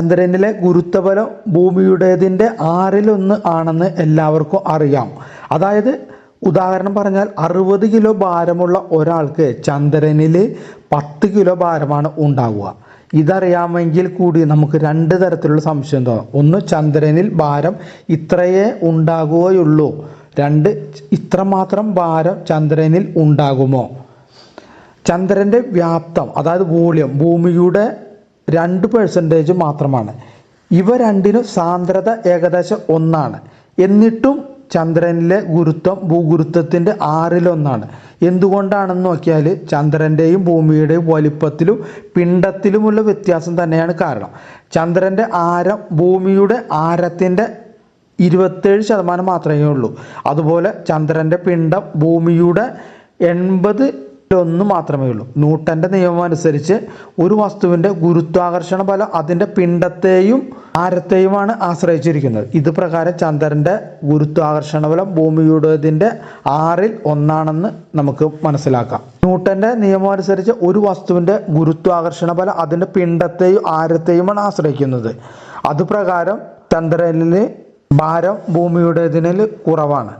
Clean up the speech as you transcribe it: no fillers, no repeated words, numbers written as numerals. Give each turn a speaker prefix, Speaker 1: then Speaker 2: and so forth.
Speaker 1: ചന്ദ്രനിലെ ഗുരുത്വബലം ഭൂമിയുടേതിൻ്റെ 1/6 ആണെന്ന് എല്ലാവർക്കും അറിയാം. അതായത് ഉദാഹരണം പറഞ്ഞാൽ 60 കിലോ ഭാരമുള്ള ഒരാൾക്ക് ചന്ദ്രനിൽ 10 കിലോ ഭാരമാണ് ഉണ്ടാവുക. ഇതറിയാമെങ്കിൽ കൂടി നമുക്ക് 2 തരത്തിലുള്ള സംശയം തോന്നാം. ഒന്ന്, ചന്ദ്രനിൽ ഭാരം ഇത്രയേ ഉണ്ടാകുകയുള്ളൂ. 2, ഇത്രമാത്രം ഭാരം ചന്ദ്രനിൽ ഉണ്ടാകുമോ? ചന്ദ്രൻ്റെ വ്യാപ്തം അതായത് വോളിയം ഭൂമിയുടെ 2% മാത്രമാണ്. ഇവ രണ്ടിനും സാന്ദ്രത ഏകദേശം 1 എന്നിട്ടും ചന്ദ്രനിലെ ഗുരുത്വം ഭൂഗുരുത്വത്തിൻ്റെ 1/6. എന്തുകൊണ്ടാണെന്ന് നോക്കിയാൽ ചന്ദ്രൻ്റെയും ഭൂമിയുടെയും വലിപ്പത്തിലും പിണ്ഡത്തിലുമുള്ള വ്യത്യാസം തന്നെയാണ് കാരണം. ചന്ദ്രൻ്റെ ആരം ഭൂമിയുടെ ആരത്തിൻ്റെ 27% മാത്രമേ ഉള്ളൂ. അതുപോലെ ചന്ദ്രൻ്റെ പിണ്ഡം ഭൂമിയുടെ 81 മാത്രമേ ഉള്ളൂ. ന്യൂട്ടൻ്റെ നിയമം അനുസരിച്ച് ഒരു വസ്തുവിൻ്റെ ഗുരുത്വാകർഷണ ബലം അതിൻ്റെ പിണ്ഡത്തെയും ആരത്തെയുമാണ് ആശ്രയിച്ചിരിക്കുന്നത്. ഇത് പ്രകാരം ചന്ദ്രൻ്റെ ഗുരുത്വാകർഷണ ബലം ഭൂമിയുടേതിൻ്റെ 1/6 നമുക്ക് മനസ്സിലാക്കാം. ന്യൂട്ടൻ്റെ നിയമം അനുസരിച്ച് ഒരു വസ്തുവിൻ്റെ ഗുരുത്വാകർഷണ ബലം അതിൻ്റെ പിണ്ഡത്തെയും ആരത്തെയുമാണ് ആശ്രയിക്കുന്നത്. അതുപ്രകാരം ചന്ദ്രനിൽ ഭാരം ഭൂമിയുടേതിന് കുറവാണ്.